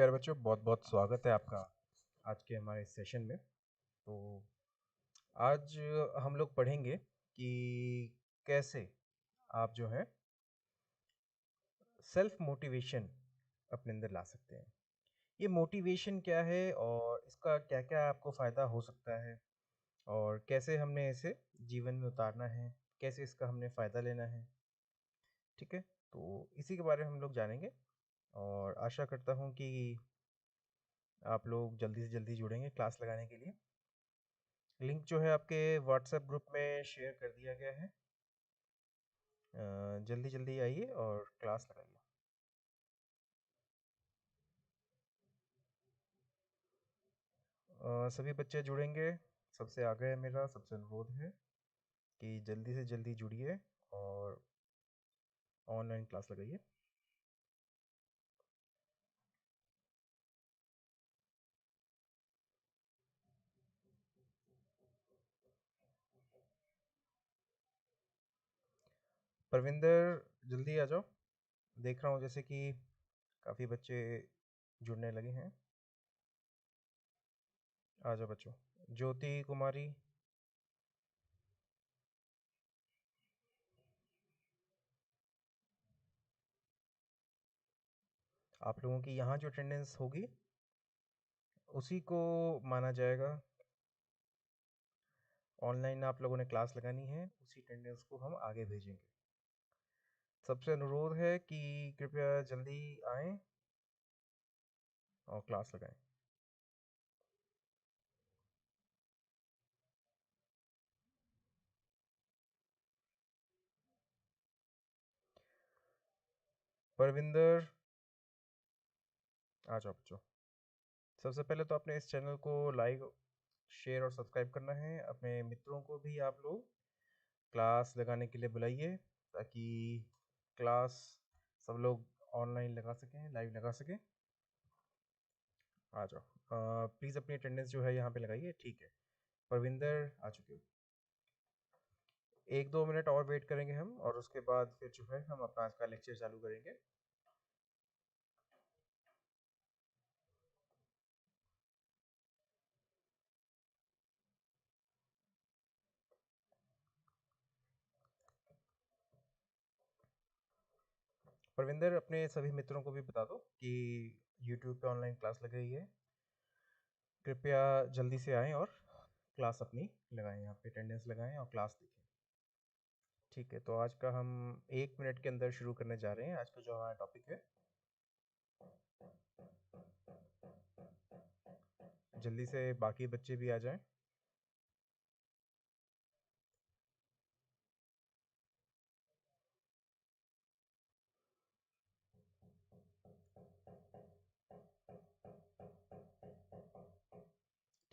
प्यारे बच्चों, बहुत बहुत स्वागत है आपका आज के हमारे सेशन में। तो आज हम लोग पढ़ेंगे कि कैसे आप जो है सेल्फ मोटिवेशन अपने अंदर ला सकते हैं। ये मोटिवेशन क्या है और इसका क्या क्या आपको फ़ायदा हो सकता है और कैसे हमने इसे जीवन में उतारना है, कैसे इसका हमने फ़ायदा लेना है। ठीक है, तो इसी के बारे में हम लोग जानेंगे और आशा करता हूँ कि आप लोग जल्दी से जल्दी जुड़ेंगे क्लास लगाने के लिए। लिंक जो है आपके व्हाट्सएप ग्रुप में शेयर कर दिया गया है। जल्दी जल्दी आइए और क्लास लगाइए। सभी बच्चे जुड़ेंगे, सबसे आग्रह है मेरा, सबसे अनुरोध है कि जल्दी से जल्दी जुड़िए और ऑनलाइन क्लास लगाइए। परविंदर, जल्दी आ जाओ। देख रहा हूँ जैसे कि काफ़ी बच्चे जुड़ने लगे हैं। आ जाओ बच्चों। ज्योति कुमारी, आप लोगों की यहाँ जो अटेंडेंस होगी उसी को माना जाएगा। ऑनलाइन आप लोगों ने क्लास लगानी है, उसी अटेंडेंस को हम आगे भेजेंगे। सबसे अनुरोध है कि कृपया जल्दी आएं और क्लास लगाएं। परविंदर, आ जाओ बच्चों। सबसे पहले तो अपने इस चैनल को लाइक, शेयर और सब्सक्राइब करना है। अपने मित्रों को भी आप लोग क्लास लगाने के लिए बुलाइए ताकि क्लास सब लोग ऑनलाइन लगा सकें, लाइव लगा सकें। आ जाओ। प्लीज़ अपनी अटेंडेंस जो है यहाँ पे लगाइए। ठीक है, परविंदर आ चुके हो। 1-2 मिनट और वेट करेंगे हम और उसके बाद फिर जो है हम अपना आज का लेक्चर चालू करेंगे। परविंदर, अपने सभी मित्रों को भी बता दो कि यूट्यूब पे ऑनलाइन क्लास लग रही है। कृपया जल्दी से आएं और क्लास अपनी लगाएं, यहाँ पे अटेंडेंस लगाएं और क्लास देखें। ठीक है, तो आज का हम 1 मिनट के अंदर शुरू करने जा रहे हैं। आज का जो हमारा टॉपिक है, जल्दी से बाकी बच्चे भी आ जाएं।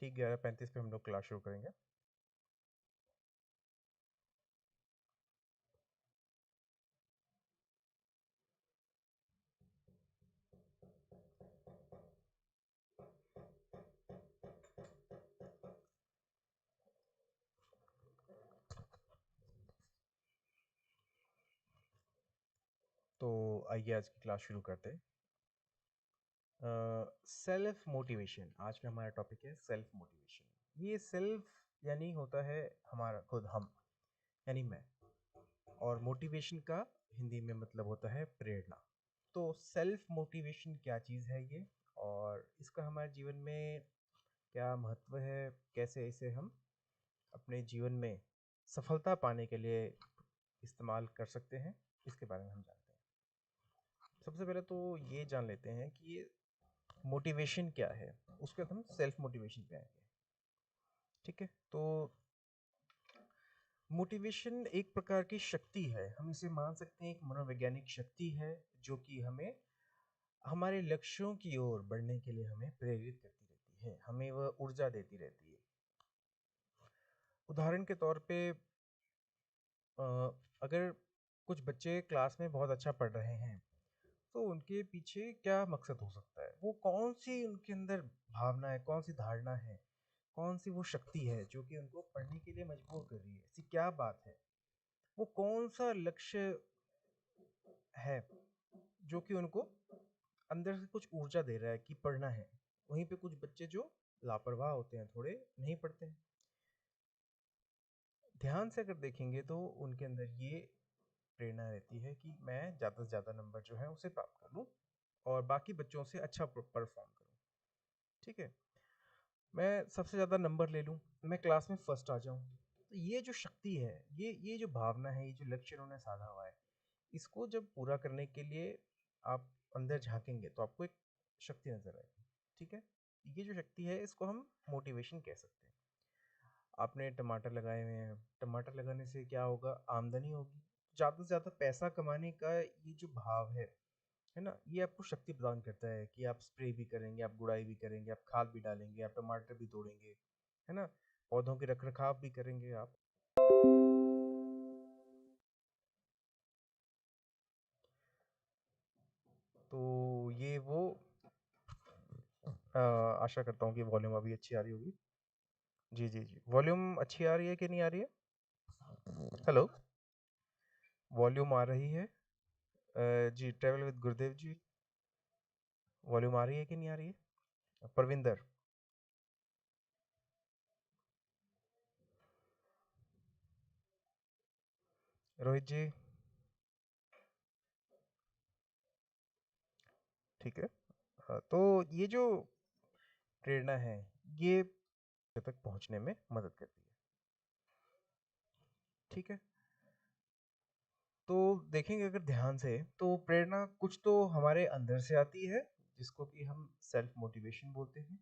ठीक, 11:35 पे हम लोग क्लास शुरू करेंगे। तो आइए आज की क्लास शुरू करते हैं। सेल्फ मोटिवेशन आज का हमारा टॉपिक है। सेल्फ मोटिवेशन, ये सेल्फ यानी होता है हमारा खुद, हम यानी मैं, और मोटिवेशन का हिंदी में मतलब होता है प्रेरणा। तो सेल्फ मोटिवेशन क्या चीज़ है ये, और इसका हमारे जीवन में क्या महत्व है, कैसे इसे हम अपने जीवन में सफलता पाने के लिए इस्तेमाल कर सकते हैं, इसके बारे में हम जानते हैं। सबसे पहले तो ये जान लेते हैं कि ये मोटिवेशन क्या है, उसके बाद हम सेल्फ मोटिवेशन पे आएंगे। ठीक है, तो मोटिवेशन एक प्रकार की शक्ति है, हम इसे मान सकते हैं एक मनोवैज्ञानिक शक्ति है जो कि हमें हमारे लक्ष्यों की ओर बढ़ने के लिए हमें प्रेरित करती रहती है, हमें वह ऊर्जा देती रहती है। उदाहरण के तौर पे अ, अगर कुछ बच्चे क्लास में बहुत अच्छा पढ़ रहे हैं तो उनके पीछे क्या मकसद हो सकता है, वो कौन सी उनके अंदर भावना है, कौन सी धारणा है, कौन सी वो शक्ति है जो कि उनको पढ़ने के लिए मजबूर कर रही है। ऐसी क्या बात है, वो कौन सा लक्ष्य है जो कि उनको अंदर से कुछ ऊर्जा दे रहा है कि पढ़ना है। वहीं पे कुछ बच्चे जो लापरवाह होते हैं, थोड़े नहीं पढ़ते हैं। ध्यान से अगर देखेंगे तो उनके अंदर ये प्रेरणा रहती है कि मैं ज़्यादा से ज़्यादा नंबर जो है उसे प्राप्त कर लूँ और बाकी बच्चों से अच्छा परफॉर्म करूँ। ठीक है, मैं सबसे ज़्यादा नंबर ले लूँ, मैं क्लास में फर्स्ट आ जाऊँ। तो ये जो शक्ति है, ये जो भावना है, ये जो लक्ष्य उन्होंने साधा हुआ है, इसको जब पूरा करने के लिए आप अंदर झाँकेंगे तो आपको एक शक्ति नज़र आएगी। ठीक है? ये जो शक्ति है इसको हम मोटिवेशन कह सकते हैं। आपने टमाटर लगाए हुए हैं, टमाटर लगाने से क्या होगा? आमदनी होगी। ज़्यादा से ज़्यादा पैसा कमाने का ये जो भाव है ना? ये आपको शक्ति प्रदान करता है कि आप स्प्रे भी करेंगे, आप गुड़ाई भी करेंगे, आप खाद भी डालेंगे, आप टमाटर भी तोड़ेंगे, है ना? पौधों के रख-रखाव भी करेंगे आप। तो ये वो आशा करता हूँ कि वॉल्यूम अभी अच्छी आ रही होगी। जी, जी, जी। वॉल्यूम अच्छी आ रही है कि नहीं आ रही है? हेलो? वॉल्यूम आ रही है? जी, travel with Gurudev ji, volume आ रही है कि नहीं आ रही है? परविंदर, रोहित जी, ठीक है। तो ये जो प्रेरणा है, ये तक पहुँचने में मदद करती है। ठीक है? तो देखेंगे अगर ध्यान से तो प्रेरणा कुछ तो हमारे अंदर से आती है जिसको कि हम सेल्फ मोटिवेशन बोलते हैं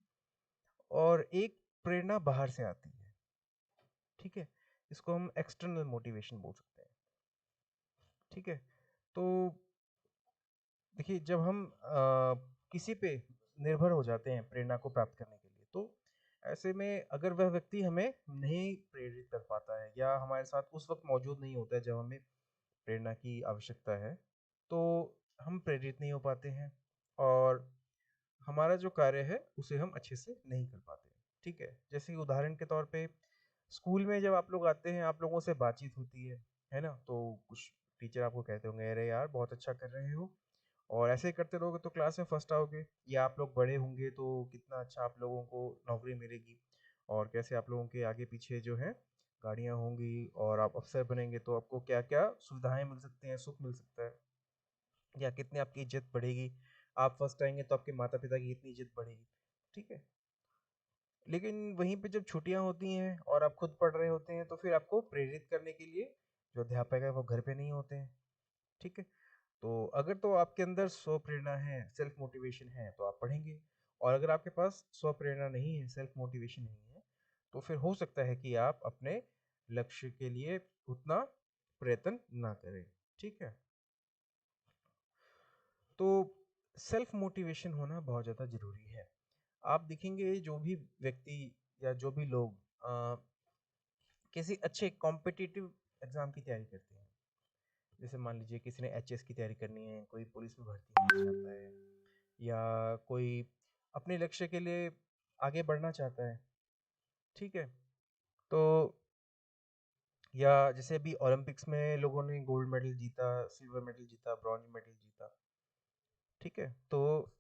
और एक प्रेरणा बाहर से आती है। ठीक है, इसको हम एक्सटर्नल मोटिवेशन बोल सकते हैं। ठीक है, तो देखिए जब हम किसी पे निर्भर हो जाते हैं प्रेरणा को प्राप्त करने के लिए तो ऐसे में अगर वह व्यक्ति हमें नहीं प्रेरित कर पाता है या हमारे साथ उस वक्त मौजूद नहीं होता है जब हमें प्रेरणा की आवश्यकता है, तो हम प्रेरित नहीं हो पाते हैं और हमारा जो कार्य है उसे हम अच्छे से नहीं कर पाते। ठीक है? जैसे कि उदाहरण के तौर पे स्कूल में जब आप लोग आते हैं, आप लोगों से बातचीत होती है ना? तो कुछ टीचर आपको कहते होंगे, "अरे यार! बहुत अच्छा कर रहे हो और ऐसे ही करते रहोगे तो क्लास में फर्स्ट आओगे।" या आप लोग बड़े होंगे तो कितना अच्छा आप लोगों को नौकरी मिलेगी और कैसे आप लोगों के आगे-पीछे जो है गाड़ियाँ होंगी और आप अफ़सर बनेंगे तो आपको क्या-क्या सुविधाएँ मिल सकते हैं, सुख मिल सकता है। या कितनी आपकी इज्जत बढ़ेगी। आप फर्स्ट आएँगे तो आपके माता-पिता की कितनी इज्जत बढ़ेगी। ठीक है? लेकिन वहीं पे जब छुट्टियाँ होती हैं और आप खुद पढ़ रहे होते हैं तो फिर आपको प्रेरित करने के लिए जो अध्यापक है वो घर पे नहीं होते हैं। ठीक है? तो अगर तो आपके अंदर स्व प्रेरणा है, सेल्फ मोटिवेशन है तो आप पढ़ेंगे और अगर आपके पास स्व प्रेरणा नहीं है, सेल्फ मोटिवेशन नहीं है, तो फिर हो सकता है कि आप अपने लक्ष्य के लिए उतना प्रयत्न ना करें। ठीक है? तो सेल्फ मोटिवेशन होना बहुत ज़्यादा ज़रूरी है। आप देखेंगे जो भी व्यक्ति या जो भी लोग किसी अच्छे कॉम्पिटिटिव एग्ज़ाम की तैयारी करते हैं, जैसे मान लीजिए किसी ने एचएस की तैयारी करनी है, कोई पुलिस में भर्ती होना चाहता है या कोई अपने लक्ष्य के लिए आगे बढ़ना चाहता है, ठीक है? तो या जैसे अभी ओलंपिक्स में लोगों ने गोल्ड मेडल जीता, सिल्वर मेडल जीता, ब्रॉन्ज मेडल जीता, ठीक है? तो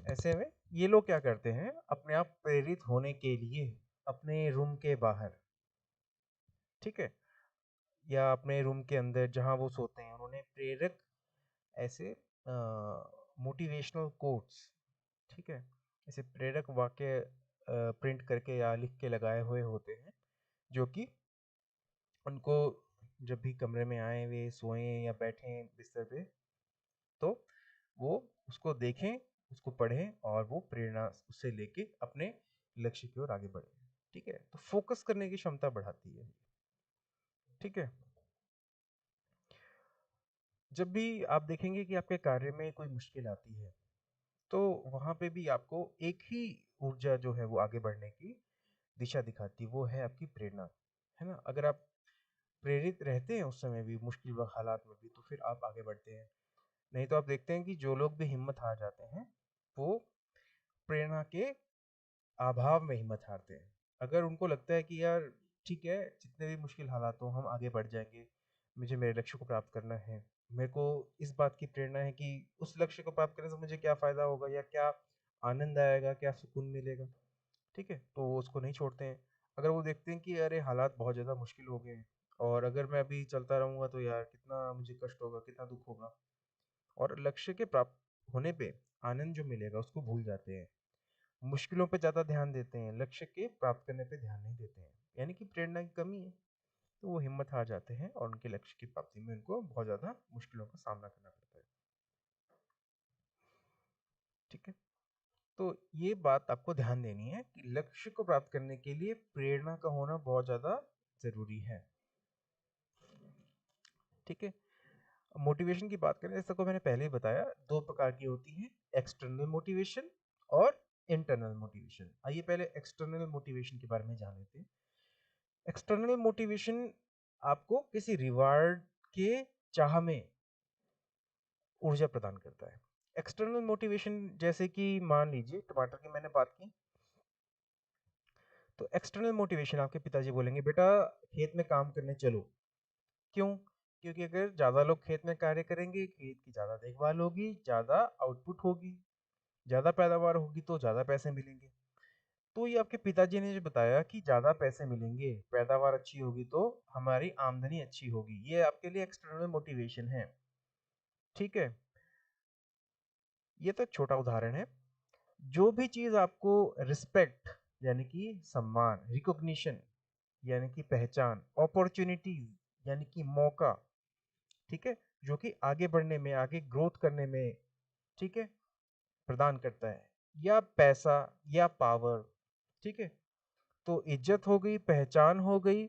ऐसे में ये लोग क्या करते हैं अपने आप प्रेरित होने के लिए अपने रूम के बाहर, ठीक है, या अपने रूम के अंदर जहाँ वो सोते हैं उन्होंने प्रेरक ऐसे मोटिवेशनल कोट्स, ठीक है, ऐसे प्रेरक वाक्य प्रिंट करके या लिख के लगाए हुए होते हैं जो कि उनको जब भी कमरे में आए वे सोएं या बैठें बिस्तर पे तो वो उसको देखें, उसको पढ़ें और वो प्रेरणा उससे लेके अपने लक्ष्य की ओर आगे बढ़ें। ठीक है? तो फ़ोकस करने की क्षमता बढ़ाती है। ठीक है? जब भी आप देखेंगे कि आपके कार्य में कोई मुश्किल आती है, तो वहाँ पे भी आपको एक ही ऊर्जा जो है वो आगे बढ़ने की दिशा दिखाती है, वो है आपकी प्रेरणा। है ना? अगर आप प्रेरित रहते हैं उस समय भी मुश्किल हालात में भी, तो फिर आप आगे बढ़ते हैं। नहीं तो आप देखते हैं कि जो लोग भी हिम्मत हार जाते हैं, वो प्रेरणा के अभाव में हिम्मत हारते हैं। अगर उनको लगता है कि यार ठीक है, जितने भी मुश्किल हालात हों हम आगे बढ़ जाएँगे, मुझे मेरे लक्ष्य को प्राप्त करना है, मेरे को इस बात की प्रेरणा है कि उस लक्ष्य को प्राप्त करने से मुझे क्या फ़ायदा होगा या क्या आनंद आएगा, क्या सुकून मिलेगा, ठीक है? तो वो उसको नहीं छोड़ते हैं। अगर वो देखते हैं कि अरे हालात बहुत ज़्यादा मुश्किल हो गए हैं और अगर मैं अभी चलता रहूँगा तो यार कितना मुझे कष्ट होगा, कितना दुःख होगा, और लक्ष्य के प्राप्त होने पे आनंद जो मिलेगा उसको भूल जाते हैं। मुश्किलों पे ज़्यादा ध्यान देते हैं, लक्ष्य के प्राप्त करने पे ध्यान नहीं देते हैं। यानी कि प्रेरणा की कमी है। तो वो हिम्मत हार जाते हैं और उनके लक्ष्य की प्राप्ति में उनको बहुत ज़्यादा मुश्किलों का सामना करना पड़ता है। ठीक है? तो ये बात आपको ध्यान देनी है कि लक्ष्य को प्राप्त करने के लिए प्रेरणा का होना बहुत ज़्यादा ज़रूरी है। ठीक है? मोटिवेशन की बात करें, जैसा को मैंने पहले ही बताया, 2 प्रकार की होती है, एक्सटर्नल मोटिवेशन और इंटरनल मोटिवेशन। आइए पहले एक्सटर्नल मोटिवेशन के बारे में जान लेते हैं। एक्सटर्नल मोटिवेशन आपको किसी रिवार्ड के चाह में ऊर्जा प्रदान करता है। एक्सटर्नल मोटिवेशन जैसे कि मान लीजिए टमाटर की मैंने बात की, तो एक्सटर्नल मोटिवेशन आपके पिताजी बोलेंगे बेटा खेत में काम करने चलो। क्यों? क्योंकि अगर ज़्यादा लोग खेत में कार्य करेंगे, खेत की ज़्यादा देखभाल होगी, ज़्यादा आउटपुट होगी, ज़्यादा पैदावार होगी तो ज़्यादा पैसे मिलेंगे। तो ये आपके पिताजी ने जो बताया कि ज़्यादा पैसे मिलेंगे, पैदावार अच्छी होगी तो हमारी आमदनी अच्छी होगी, ये आपके लिए एक्सटर्नल मोटिवेशन है। ठीक है? ये तो एक छोटा उदाहरण है। जो भी चीज़ आपको रिस्पेक्ट यानी कि सम्मान, रिकॉग्निशन यानी कि पहचान, अपॉर्चुनिटीज यानी कि मौका, ठीक है, जो कि आगे बढ़ने में, आगे ग्रोथ करने में, ठीक है, प्रदान करता है, या पैसा या पावर, ठीक है, तो इज्जत हो गई, पहचान हो गई,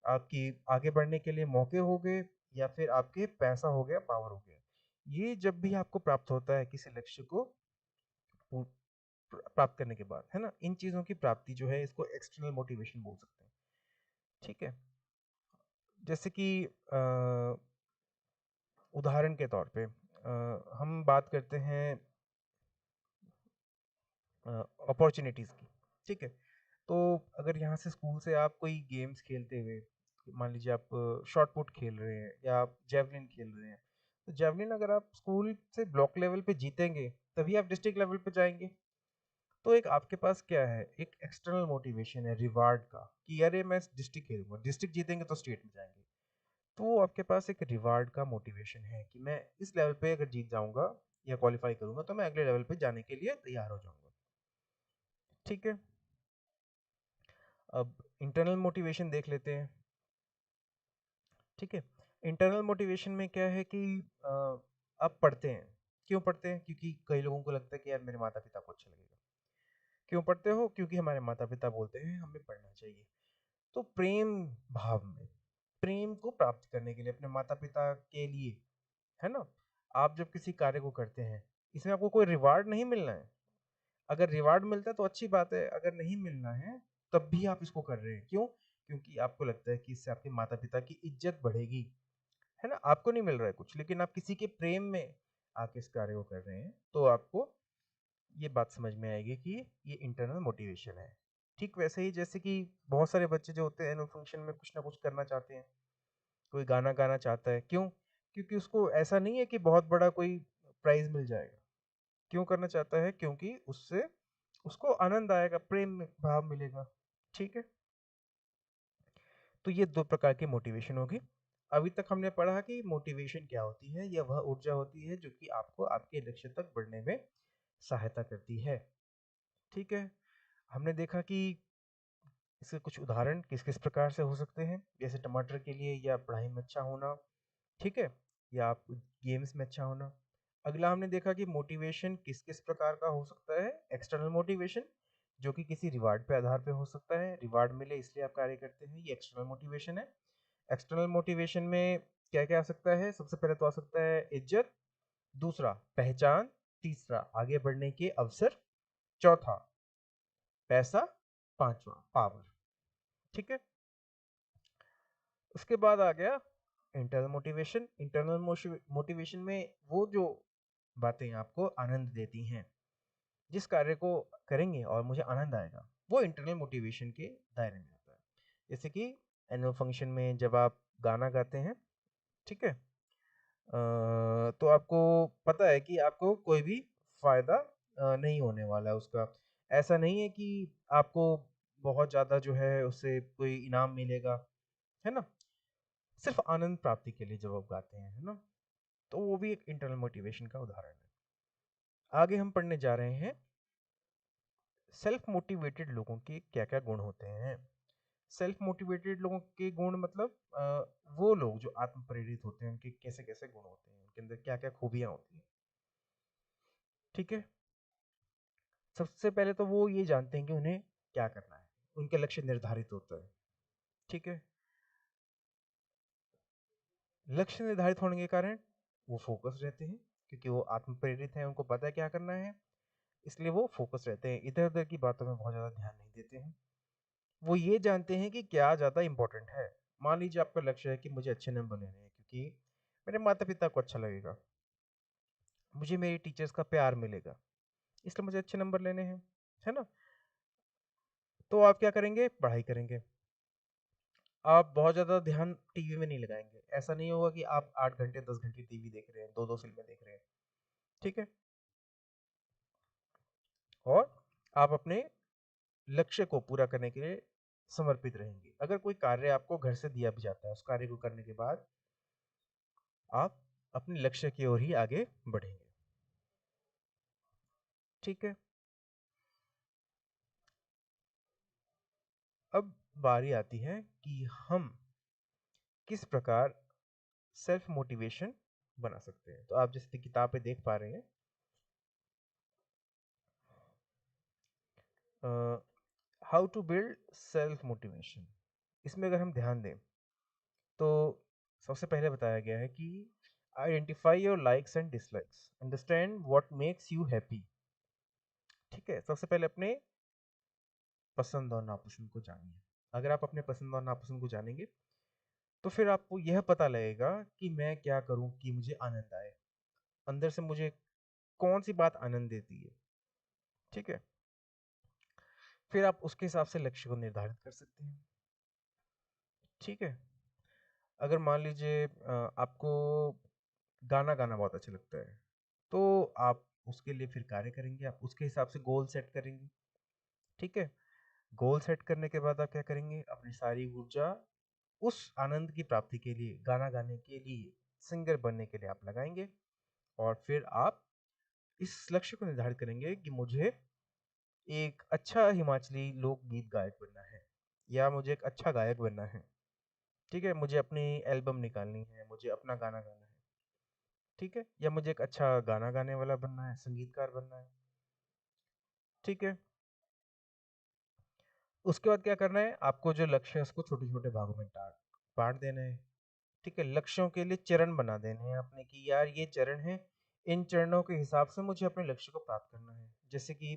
आपकी आगे बढ़ने के लिए मौके हो गए, या फिर आपके पैसा हो गया, पावर हो गया। ये जब भी आपको प्राप्त होता है किसी लक्ष्य को प्राप्त करने के बाद, है ना, इन चीज़ों की प्राप्ति जो है इसको एक्सटर्नल मोटिवेशन बोल सकते हैं। ठीक है? जैसे कि उदाहरण के तौर पे हम बात करते हैं अपॉर्चुनिटीज़ की, ठीक है? तो अगर यहाँ से स्कूल से आप कोई गेम्स खेलते हुए, मान लीजिए आप शॉट पुट खेल रहे हैं या आप जेवलिन खेल रहे हैं, तो जेवलिन अगर आप स्कूल से ब्लॉक लेवल पे जीतेंगे तभी आप डिस्ट्रिक्ट लेवल पे जाएंगे। तो एक आपके पास क्या है, एक एक्सटर्नल मोटिवेशन है रिवार्ड का कि अरे मैं डिस्ट्रिक्ट खेलूंगा, डिस्ट्रिक्ट जीतेंगे तो स्टेट में जाएंगे। तो वो आपके पास एक रिवार्ड का मोटिवेशन है कि मैं इस लेवल पे अगर जीत जाऊंगा या क्वालिफाई करूंगा तो मैं अगले लेवल पे जाने के लिए तैयार हो जाऊंगा। ठीक है? अब इंटरनल मोटिवेशन देख लेते हैं। ठीक है? इंटरनल मोटिवेशन में क्या है कि अ, आप पढ़ते हैं। क्यों पढ़ते हैं? क्योंकि कई लोगों को लगता है कि यार मेरे माता पिता को अच्छा लगेगा। क्यों पढ़ते हो? क्योंकि हमारे माता पिता बोलते हैं हमें पढ़ना चाहिए। तो प्रेम भाव में, प्रेम को प्राप्त करने के लिए अपने माता पिता के लिए, है ना, आप जब किसी कार्य को करते हैं, इसमें आपको कोई रिवार्ड नहीं मिलना है। अगर रिवार्ड मिलता है तो अच्छी बात है, अगर नहीं मिलना है तब भी आप इसको कर रहे हैं। क्यों? क्योंकि आपको लगता है कि इससे आपके माता पिता की इज्जत बढ़ेगी, है ना? आपको नहीं मिल रहा है कुछ, लेकिन आप किसी के प्रेम में आके इस कार्य को कर रहे हैं, तो आपको ये बात समझ में आएगी कि ये इंटरनल मोटिवेशन है। ठीक वैसे ही जैसे कि बहुत सारे बच्चे जो होते हैं एनुअल फंक्शन में कुछ ना कुछ करना चाहते हैं, कोई गाना गाना चाहता है। क्यों? क्योंकि उसको ऐसा नहीं है कि बहुत बड़ा कोई प्राइज मिल जाएगा। क्यों करना चाहता है? क्योंकि उससे उसको आनंद आएगा, प्रेम भाव मिलेगा। ठीक है? तो ये 2 प्रकार की मोटिवेशन होगी। अभी तक हमने पढ़ा कि मोटिवेशन क्या होती है? यह वह ऊर्जा होती है जो कि आपको आपके लक्ष्य तक बढ़ने में सहायता करती है। ठीक है? हमने देखा कि इसके कुछ उदाहरण किस-किस प्रकार से हो सकते हैं। जैसे टमाटर के लिए या पढ़ाई में अच्छा होना, ठीक है? या आप गेम्स में अच्छा होना। अगला हमने देखा कि मोटिवेशन किस-किस प्रकार का हो सकता है। एक्सटर्नल मोटिवेशन जो कि किसी रिवार्ड पे आधार पे हो सकता है। रिवार्ड मिले इसलिए आप कार्य करते हैं, ये एक्सटर्नल मोटिवेशन है। एक्सटर्नल मोटिवेशन में क्या-क्या आ सकता है? सबसे पहले तो आ सकता है इज्जत, दूसरा पहचान, तीसरा आगे बढ़ने के अवसर, चौथा पैसा, पांचवा पावर। ठीक है? उसके बाद आ गया इंटरनल मोटिवेशन। इंटरनल मोटिवेशन में वो जो बातें आपको आनंद देती हैं, जिस कार्य को करेंगे और मुझे आनंद आएगा, वो इंटरनल मोटिवेशन के दायरे में आता है। जैसे कि एनुअल फंक्शन में जब आप गाना गाते हैं, ठीक है, तो आपको पता है कि आपको कोई भी फ़ायदा नहीं होने वाला है उसका। ऐसा नहीं है कि आपको बहुत ज़्यादा जो है उससे कोई इनाम मिलेगा, है ना? सिर्फ़ आनंद प्राप्ति के लिए जब आप गाते हैं, है ना? तो वो भी एक इंटरनल मोटिवेशन का उदाहरण है। आगे हम पढ़ने जा रहे हैं सेल्फ मोटिवेटेड लोगों के क्या-क्या गुण होते हैं। सेल्फ मोटिवेटेड लोगों के गुण मतलब वो लोग जो आत्म प्रेरित होते हैं, उनके कैसे-कैसे गुण होते हैं, उनके अंदर क्या-क्या खूबियाँ होती हैं, ठीक है? सबसे पहले तो वो ये जानते हैं कि उन्हें क्या करना है, उनके लक्ष्य निर्धारित होता है, ठीक है? लक्ष्य निर्धारित होने के कारण वो फोकस रहते हैं, क्योंकि वो आत्म प्रेरित हैं, उनको पता है क्या करना है, इसलिए वो फोकस रहते हैं, इधर-उधर की बातों में बहुत ज़्यादा ध्यान नहीं देते हैं। वो ये जानते हैं कि क्या ज़्यादा इम्पोर्टेंट है। मान लीजिए आपका लक्ष्य है कि मुझे अच्छे नंबर लेने हैं, क्योंकि मेरे माता-पिता को अच्छा लगेगा, मुझे मेरे टीचर्स का प्यार मिलेगा, इसलिए मुझे अच्छे नंबर लेने हैं, है ना? तो आप क्या करेंगे? पढ़ाई करेंगे। आप बहुत ज़्यादा ध्यान टीवी में नहीं लगाएँगे। ऐसा नहीं होगा कि आप 8 घंटे, 10 घंटे टीवी देख रहे हैं, 2-2 फ़िल्में देख रहे हैं, ठीक है? और आप अपने लक्ष्य को पूरा करने के लिए समर्पित रहेंगे। अगर कोई कार्य आपको घर से दिया भी जाता है, उस कार्य को करने के बाद आप अपने लक्ष्य की ओर ही आगे बढ़ेंगे, ठीक है? अब बारी आती है कि हम किस प्रकार सेल्फ मोटिवेशन बना सकते हैं। तो आप जैसे किताब पे देख पा रहे हैं how to build self motivation. इसमें अगर हम ध्यान दें तो सबसे पहले बताया गया है कि identify your likes and dislikes, understand what makes you happy, ठीक है? सबसे पहले अपने पसंद और नापसंद को जानिए। अगर आप अपने पसंद और नापसंद को जानेंगे तो फिर आपको यह पता लगेगा कि मैं क्या करूं कि मुझे आनंद आए, अंदर से मुझे कौन सी बात आनंद देती है, ठीक है? फिर आप उसके हिसाब से लक्ष्य को निर्धारित कर सकते हैं, ठीक है? अगर मान लीजिए आपको गाना गाना बहुत अच्छा लगता है, तो आप उसके लिए फिर कार्य करेंगे, आप उसके हिसाब से गोल सेट करेंगे, ठीक है? गोल सेट करने के बाद आप क्या करेंगे? अपनी सारी ऊर्जा उस आनंद की प्राप्ति के लिए, गाना गाने के लिए, सिंगर बनने के लिए आप लगाएँगे और फिर आप इस लक्ष्य को निर्धारित करेंगे कि मुझे एक अच्छा हिमाचली लोकगीत गायक बनना है या मुझे एक अच्छा गायक बनना है, ठीक है? मुझे अपनी एल्बम निकालनी है, मुझे अपना गाना गाना है, ठीक है? या मुझे एक अच्छा गाना गाने वाला बनना है, संगीतकार बनना है, ठीक है? उसके बाद क्या करना है? आपको जो लक्ष्य है उसको छोटे-छोटे भागों में बाँट देना है, ठीक है? लक्ष्यों के लिए चरण बना देने हैं आपने कि यार ये चरण हैं, इन चरणों के हिसाब से मुझे अपने लक्ष्य को प्राप्त करना है। जैसे कि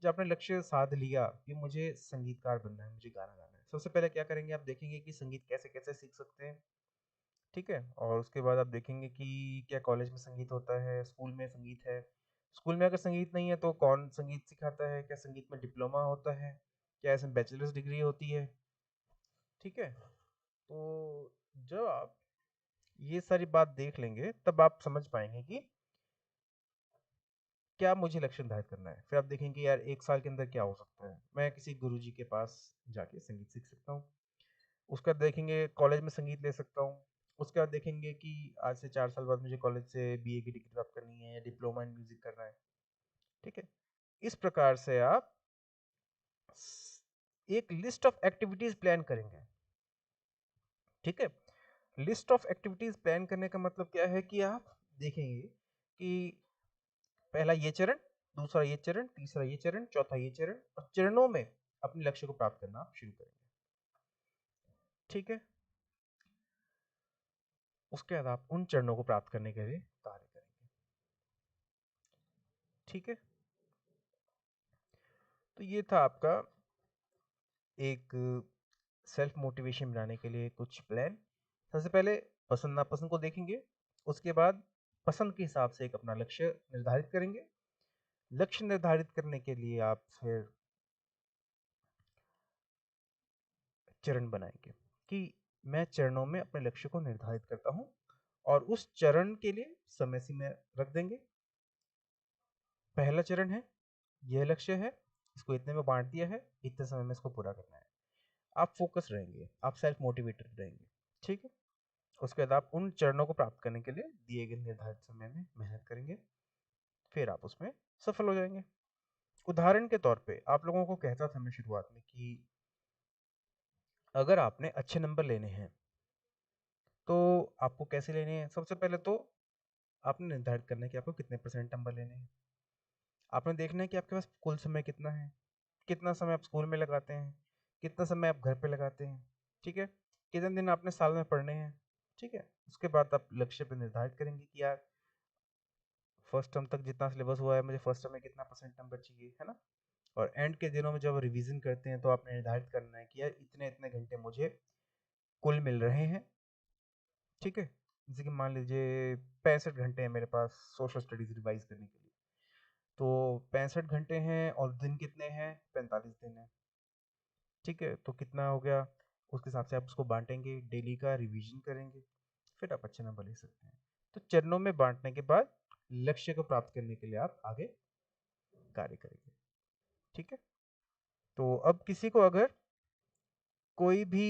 जब आपने लक्ष्य साध लिया कि मुझे संगीतकार बनना है, मुझे गाना गाना है। सबसे पहले क्या करेंगे? आप देखेंगे कि संगीत कैसे-कैसे सीख सकते हैं, ठीक है? और उसके बाद आप देखेंगे कि क्या कॉलेज में संगीत होता है, स्कूल में संगीत है। स्कूल में अगर संगीत नहीं है तो कौन संगीत सिखाता है? क्या संगीत में डिप्लोमा होता है? क्या इसमें बैचलर्स डिग्री होती है? ठीक है? तो जब आप ये सारी बात देख लेंगे तब आप समझ पाएंगे कि क्या मुझे लक्ष्य निर्धारित करना है। फिर आप देखेंगे यार 1 साल के अंदर क्या हो सकता है। मैं किसी गुरुजी के पास जाके संगीत सीख सकता हूँ। उसके बाद देखेंगे कॉलेज में संगीत ले सकता हूँ। उसके बाद देखेंगे कि आज से 4 साल बाद मुझे कॉलेज से बीए की डिग्री प्राप्त करनी है या डिप्लोमा इन म्यूजिक करना है। ठीक है? इस प्रकार से आप एक लिस्ट ऑफ एक्टिविटीज प्लान करेंगे। ठीक है? लिस्ट ऑफ एक्टिविटीज प्लान करने का मतलब क्या है कि आप देखेंगे कि पहला ये चरण, दूसरा ये चरण, तीसरा ये चरण, चौथा ये चरण और चरणों में अपने लक्ष्य को प्राप्त करना आप शुरू करेंगे। ठीक है? उसके बाद आप उन चरणों को प्राप्त करने के लिए कार्य करेंगे। ठीक है? तो ये था आपका एक सेल्फ मोटिवेशन बनाने के लिए कुछ प्लान। सबसे पहले पसंद नापसंद को देखेंगे, उसके बाद पसंद के हिसाब से एक अपना लक्ष्य निर्धारित करेंगे। लक्ष्य निर्धारित करने के लिए आप फिर चरण बनाएंगे कि मैं चरणों में अपने लक्ष्य को निर्धारित करता हूँ और उस चरण के लिए समय सीमा रख देंगे। पहला चरण है, यह लक्ष्य है, इसको इतने में बांट दिया है, इतने समय में इसको पूरा करना है। आप फोकस रहेंगे, आप सेल्फ मोटिवेटेड रहेंगे, ठीक है। उसके बाद आप उन चरणों को प्राप्त करने के लिए दिए गए निर्धारित समय में मेहनत करेंगे, फिर आप उसमें सफल हो जाएंगे। उदाहरण के तौर पे आप लोगों को कहता था मैं शुरुआत में कि अगर आपने अच्छे नंबर लेने हैं तो आपको कैसे लेने हैं। सबसे पहले तो आपने निर्धारित करना है कि आपको कितने परसेंट नंबर लेने हैं। आपने देखना है कि आपके पास कुल समय कितना है, कितना समय आप स्कूल में लगाते हैं, कितना समय आप घर पे लगाते हैं, ठीक है। कितने दिन आपने साल में पढ़ने हैं, ठीक है। उसके बाद आप लक्ष्य पे निर्धारित करेंगे कि यार फर्स्ट टर्म तक जितना सिलेबस हुआ है मुझे फर्स्ट टर्म में कितना परसेंट नंबर चाहिए, है ना। और एंड के दिनों में जब रिवीजन करते हैं तो आपने निर्धारित करना है कि यार इतने इतने घंटे मुझे कुल मिल रहे हैं, ठीक है। जैसे कि मान लीजिए 65 घंटे हैं मेरे पास सोशल स्टडीज रिवाइज करने के लिए, तो 65 घंटे हैं और दिन कितने हैं, 45 दिन है, ठीक है। तो कितना हो गया, उसके हिसाब से आप उसको बांटेंगे, डेली का रिवीजन करेंगे, फिर आप अच्छे नंबर ले सकते हैं। तो चरणों में बांटने के बाद लक्ष्य को प्राप्त करने के लिए आप आगे कार्य करेंगे, ठीक है। तो अब किसी को अगर कोई भी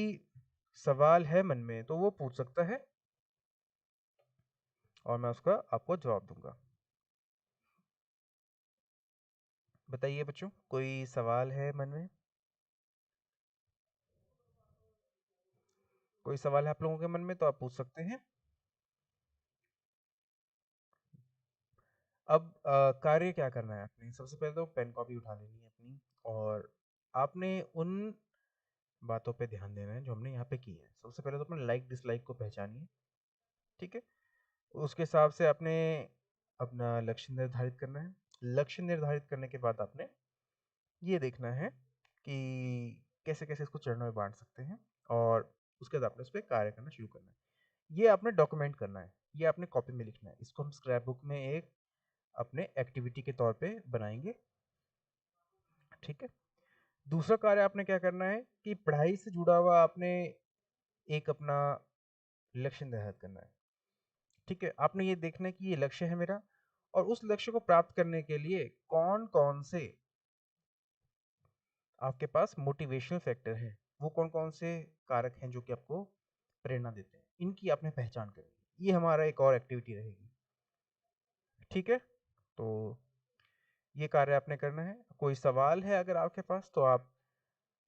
सवाल है मन में तो वो पूछ सकता है और मैं उसका आपको जवाब दूंगा। बताइए बच्चों, कोई सवाल है मन में? कोई सवाल है आप लोगों के मन में तो आप पूछ सकते हैं। अब कार्य क्या करना है आपने, सबसे पहले तो पेन कॉपी उठा लेनी है अपनी, और आपने उन बातों पे ध्यान देना है जो हमने यहाँ पे की है। सबसे पहले तो अपने लाइक डिसलाइक को पहचानिए, ठीक है। उसके हिसाब से आपने अपना लक्ष्य निर्धारित करना है। लक्ष्य निर्धारित करने के बाद आपने ये देखना है कि कैसे कैसे इसको चरणों में बांट सकते हैं, और उसके बाद आपने उस पर कार्य करना शुरू करना है। ये आपने डॉक्यूमेंट करना है, ये आपने कॉपी में लिखना है, इसको हम स्क्रैप बुक में एक अपने एक्टिविटी के तौर पे बनाएंगे, ठीक है। दूसरा कार्य आपने क्या करना है कि पढ़ाई से जुड़ा हुआ आपने एक अपना लक्ष्य निर्धारित करना है, ठीक है। आपने ये देखना है कि ये लक्ष्य है मेरा, और उस लक्ष्य को प्राप्त करने के लिए कौन कौन से आपके पास मोटिवेशनल फैक्टर हैं, वो कौन कौन से कारक हैं जो कि आपको प्रेरणा देते हैं, इनकी आपने पहचान करनी है। ये हमारा एक और एक्टिविटी रहेगी, ठीक है। तो ये कार्य आपने करना है। कोई सवाल है अगर आपके पास तो आप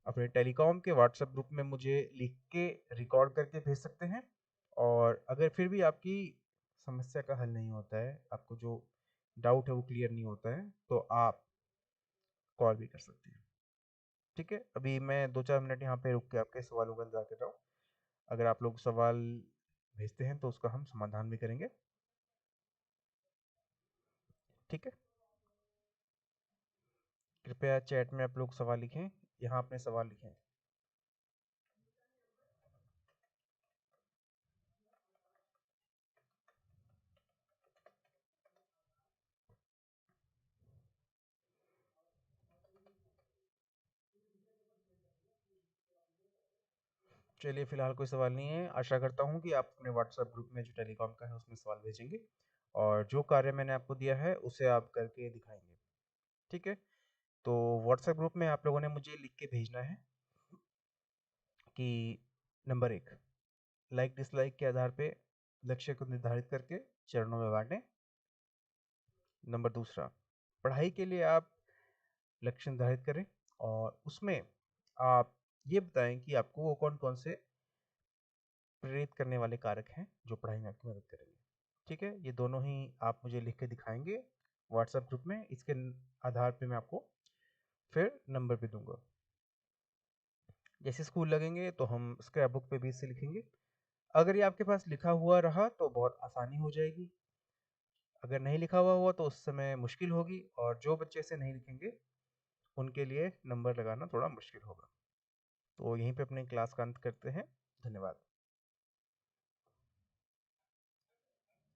अपने टेलीकॉम के व्हाट्सएप ग्रुप में मुझे लिख के रिकॉर्ड करके भेज सकते हैं। और अगर फिर भी आपकी समस्या का हल नहीं होता है, आपको जो डाउट है वो क्लियर नहीं होता है, तो आप कॉल भी कर सकते हैं, ठीक है। अभी मैं 2-4 मिनट यहाँ पे रुक के आपके सवालों का इंतजार कर रहा हूँ। अगर आप लोग सवाल भेजते हैं तो उसका हम समाधान भी करेंगे, ठीक है। कृपया चैट में आप लोग सवाल लिखें, यहाँ अपने सवाल लिखें। चलिए फिलहाल कोई सवाल नहीं है। आशा करता हूँ कि आप अपने व्हाट्सएप ग्रुप में जो टेलीकॉम का है उसमें सवाल भेजेंगे, और जो कार्य मैंने आपको दिया है उसे आप करके दिखाएंगे, ठीक है। तो व्हाट्सएप ग्रुप में आप लोगों ने मुझे लिख के भेजना है कि नंबर 1, लाइक डिसलाइक के आधार पे लक्ष्य को निर्धारित करके चरणों में बांटें। नंबर 2, पढ़ाई के लिए आप लक्ष्य निर्धारित करें, और उसमें आप ये बताएं कि आपको वो कौन कौन से प्रेरित करने वाले कारक हैं जो पढ़ाई में आपकी मदद करेंगे, ठीक है। ये दोनों ही आप मुझे लिख के दिखाएंगे व्हाट्सएप ग्रुप में। इसके आधार पे मैं आपको फिर नंबर भी दूंगा। जैसे स्कूल लगेंगे तो हम स्क्रैप बुक पे भी इसे लिखेंगे। अगर ये आपके पास लिखा हुआ रहा तो बहुत आसानी हो जाएगी, अगर नहीं लिखा हुआ हुआ तो उस समय मुश्किल होगी, और जो बच्चे इसे नहीं लिखेंगे उनके लिए नंबर लगाना थोड़ा मुश्किल होगा। तो यहीं पे अपने क्लास का अंत करते हैं। धन्यवाद।